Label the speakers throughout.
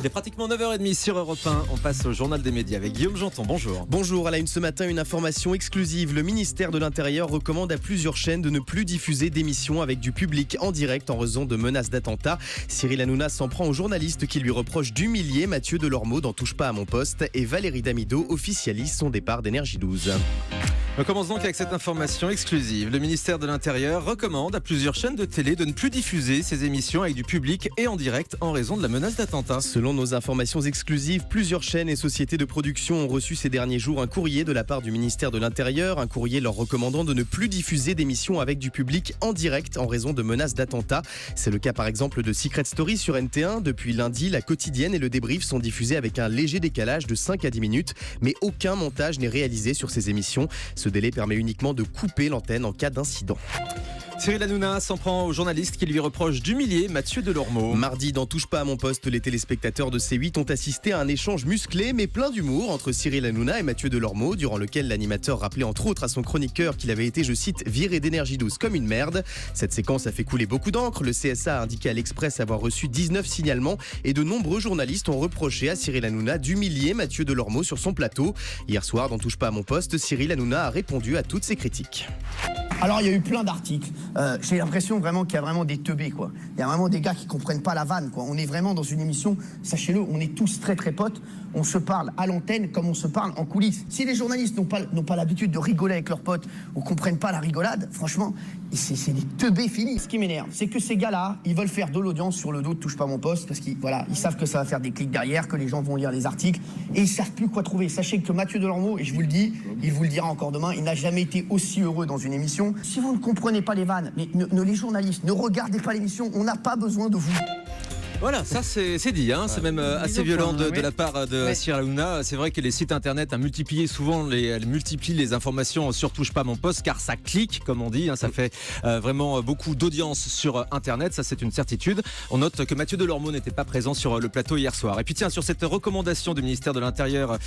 Speaker 1: Il est pratiquement 9h30 sur Europe 1. On passe au journal des médias avec Guillaume Janton. Bonjour.
Speaker 2: Bonjour, à la une ce matin, une information exclusive. Le ministère de l'Intérieur recommande à plusieurs chaînes de ne plus diffuser d'émissions avec du public en direct en raison de menaces d'attentat. Cyril Hanouna s'en prend aux journalistes qui lui reprochent d'humilier Mathieu Delormeau dans Touche pas à mon poste et Valérie Damido officialise son départ d'Énergie 12.
Speaker 1: On commence donc avec cette information exclusive. Le ministère de l'Intérieur recommande à plusieurs chaînes de télé de ne plus diffuser ces émissions avec du public et en direct en raison de la menace d'attentat.
Speaker 2: Selon nos informations exclusives, plusieurs chaînes et sociétés de production ont reçu ces derniers jours un courrier de la part du ministère de l'Intérieur, un courrier leur recommandant de ne plus diffuser d'émissions avec du public en direct en raison de menaces d'attentat. C'est le cas par exemple de Secret Story sur NT1. Depuis lundi, la quotidienne et le débrief sont diffusés avec un léger décalage de 5 à 10 minutes, mais aucun montage n'est réalisé sur ces émissions. Ce délai permet uniquement de couper l'antenne en cas d'incident.
Speaker 1: Cyril Hanouna s'en prend aux journalistes qui lui reprochent d'humilier Mathieu Delormeau.
Speaker 2: Mardi, dans Touche pas à mon poste, les téléspectateurs de C8 ont assisté à un échange musclé mais plein d'humour entre Cyril Hanouna et Mathieu Delormeau, durant lequel l'animateur rappelait entre autres à son chroniqueur qu'il avait été, je cite, viré d'Énergie 12 comme une merde. Cette séquence a fait couler beaucoup d'encre. Le CSA a indiqué à l'Express avoir reçu 19 signalements et de nombreux journalistes ont reproché à Cyril Hanouna d'humilier Mathieu Delormeau sur son plateau. Hier soir, dans Touche pas à mon poste, Cyril Hanouna a répondu à toutes ces critiques.
Speaker 3: Alors il y a eu plein d'articles, j'ai l'impression vraiment qu'il y a vraiment des teubés quoi. Il y a vraiment des gars qui comprennent pas la vanne quoi. On est vraiment dans une émission, sachez-le, on est tous très très potes, on se parle à l'antenne comme on se parle en coulisses. Si les journalistes n'ont pas l'habitude de rigoler avec leurs potes ou comprennent pas la rigolade, franchement, c'est des teubés finis. Ce qui m'énerve, c'est que ces gars-là, ils veulent faire de l'audience sur le dos de Touche pas à mon poste parce qu'ils savent que ça va faire des clics derrière, que les gens vont lire les articles et ils savent plus quoi trouver. Sachez que Mathieu Delormeau, et je vous le dis, il vous le dira encore demain, il n'a jamais été aussi heureux dans une émission. Si vous ne comprenez pas les vannes, les journalistes, ne regardez pas l'émission, on n'a pas besoin de vous.
Speaker 1: Voilà, ça c'est dit, hein. C'est même assez violent de la part de Cyril Hanouna. C'est vrai que les sites internet multiplient les informations sur Touche pas à mon poste car ça clique, comme on dit, hein. Ça fait vraiment beaucoup d'audience sur internet, ça c'est une certitude. On note que Mathieu Delormeau n'était pas présent sur le plateau hier soir. Et puis tiens, sur cette recommandation du ministère de l'Intérieur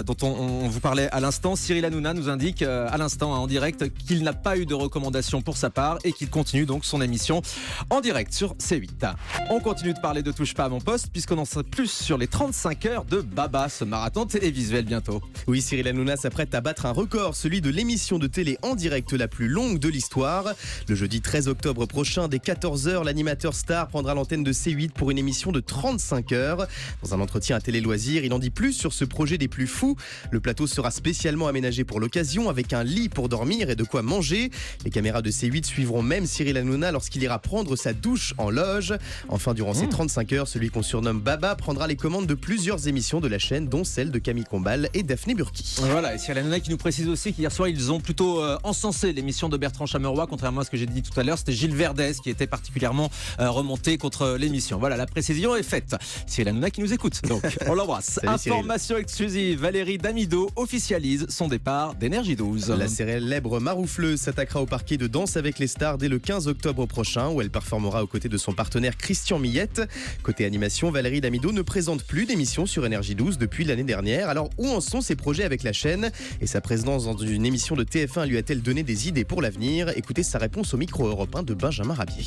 Speaker 1: dont on vous parlait à l'instant, Cyril Hanouna nous indique à l'instant en direct qu'il n'a pas eu de recommandation pour sa part et qu'il continue donc son émission en direct sur C8. On continue de parler de Touche pas à mon poste puisqu'on en sait plus sur les 35 heures de Baba, ce marathon télévisuel bientôt.
Speaker 2: Oui, Cyril Hanouna s'apprête à battre un record, celui de l'émission de télé en direct la plus longue de l'histoire. Le jeudi 13 octobre prochain, dès 14h, l'animateur star prendra l'antenne de C8 pour une émission de 35 heures. Dans un entretien à Télé Loisirs, il en dit plus sur ce projet des plus fous. Le plateau sera spécialement aménagé pour l'occasion avec un lit pour dormir et de quoi manger. Les caméras de C8 suivront même Cyril Hanouna lorsqu'il ira prendre sa douche en loge. Enfin, durant ces 35 heures, celui qu'on surnomme Baba prendra les commandes de plusieurs émissions de la chaîne, dont celle de Camille Combal et Daphné Burki.
Speaker 1: Voilà, et Cyril Hanouna qui nous précise aussi qu'hier soir, ils ont plutôt encensé l'émission de Bertrand Chameroy, contrairement à ce que j'ai dit tout à l'heure. C'était Gilles Verdez qui était particulièrement remonté contre l'émission. Voilà, la précision est faite. Cyril Hanouna qui nous écoute, donc on l'embrasse. Information exclusive, Valérie Damido officialise son départ d'Énergie 12.
Speaker 2: La célèbre maroufleuse s'attaquera au parquet de Danse avec les stars dès le 15 octobre prochain, où elle performera aux côtés de son partenaire Christian Millette. Côté animation, Valérie Damido ne présente plus d'émission sur Énergie 12 depuis l'année dernière. Alors où en sont ses projets avec la chaîne et sa présence dans une émission de TF1 lui a-t-elle donné des idées pour l'avenir? Écoutez sa réponse au micro européen de Benjamin Rabier.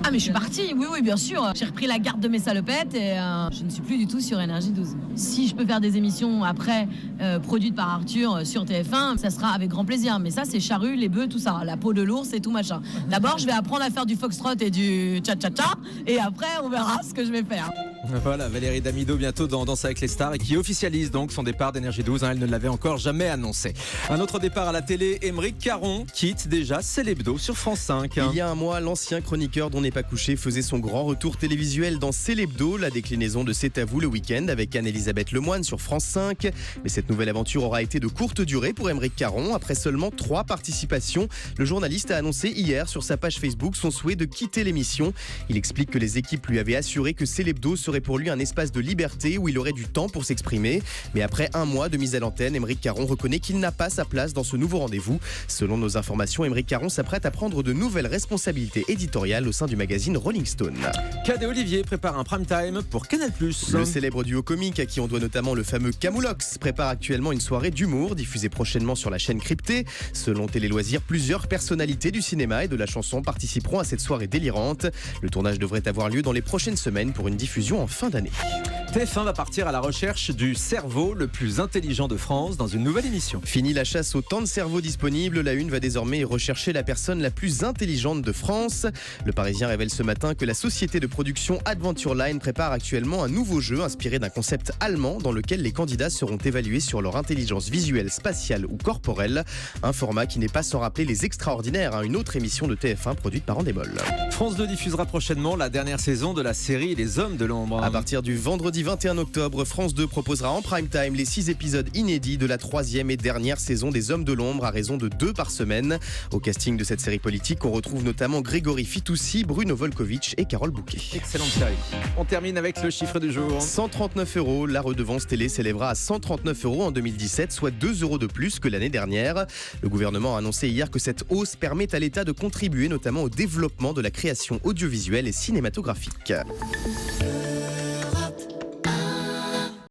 Speaker 4: Ah mais je suis partie, oui bien sûr. J'ai repris la garde de mes salopettes et je ne suis plus du tout sur Énergie 12. Si je peux faire des émissions après produites par Arthur sur TF1, ça sera avec grand plaisir. Mais ça c'est charrue, les bœufs, tout ça, la peau de l'ours et tout machin. D'abord je vais apprendre à faire du foxtrot et du cha-cha-cha et après on verra ce que je vais faire.
Speaker 1: Voilà, Valérie Damido bientôt dans Danse avec les stars et qui officialise donc son départ d'Énergie 12. Elle ne l'avait encore jamais annoncé. Un autre départ à la télé, Aymeric Caron quitte déjà C'est l'Hebdo sur France 5.
Speaker 2: Il y a un mois, l'ancien chroniqueur d'On n'est pas couché faisait son grand retour télévisuel dans C'est l'Hebdo, la déclinaison de C'est à vous le week-end avec Anne-Elisabeth Lemoine sur France 5. Mais cette nouvelle aventure aura été de courte durée pour Aymeric Caron. Après seulement 3 participations, le journaliste a annoncé hier sur sa page Facebook son souhait de quitter l'émission. Il explique que les équipes lui avaient assuré que C'est l'Hebdo serait pour lui un espace de liberté où il aurait du temps pour s'exprimer. Mais après un mois de mise à l'antenne, Aymeric Caron reconnaît qu'il n'a pas sa place dans ce nouveau rendez-vous. Selon nos informations, Aymeric Caron s'apprête à prendre de nouvelles responsabilités éditoriales au sein du magazine Rolling Stone.
Speaker 1: Cadet Olivier prépare un prime time pour Canal+.
Speaker 2: Le célèbre duo comique à qui on doit notamment le fameux Camoulox prépare actuellement une soirée d'humour diffusée prochainement sur la chaîne Cryptée. Selon Télé Loisirs, plusieurs personnalités du cinéma et de la chanson participeront à cette soirée délirante. Le tournage devrait avoir lieu dans les prochaines semaines pour une diffusion en fin d'année.
Speaker 1: TF1 va partir à la recherche du cerveau le plus intelligent de France dans une nouvelle émission.
Speaker 2: Fini la chasse au temps de cerveau disponible, la Une va désormais rechercher la personne la plus intelligente de France. Le Parisien révèle ce matin que la société de production Adventure Line prépare actuellement un nouveau jeu inspiré d'un concept allemand dans lequel les candidats seront évalués sur leur intelligence visuelle, spatiale ou corporelle. Un format qui n'est pas sans rappeler Les Extraordinaires, une autre émission de TF1 produite par Endemol.
Speaker 1: France 2 diffusera prochainement la dernière saison de la série Les Hommes de l'Ombre.
Speaker 2: À partir du vendredi 21 octobre, France 2 proposera en prime time les 6 épisodes inédits de la 3e et dernière saison des Hommes de l'Ombre à raison de 2 par semaine. Au casting de cette série politique, on retrouve notamment Grégory Fitoussi, Bruno Volkovitch et Carole Bouquet.
Speaker 1: Excellente série. On termine avec le chiffre du jour.
Speaker 2: 139 €. La redevance télé s'élèvera à 139 € en 2017, soit 2 € de plus que l'année dernière. Le gouvernement a annoncé hier que cette hausse permet à l'État de contribuer notamment au développement de la création audiovisuelle et cinématographique.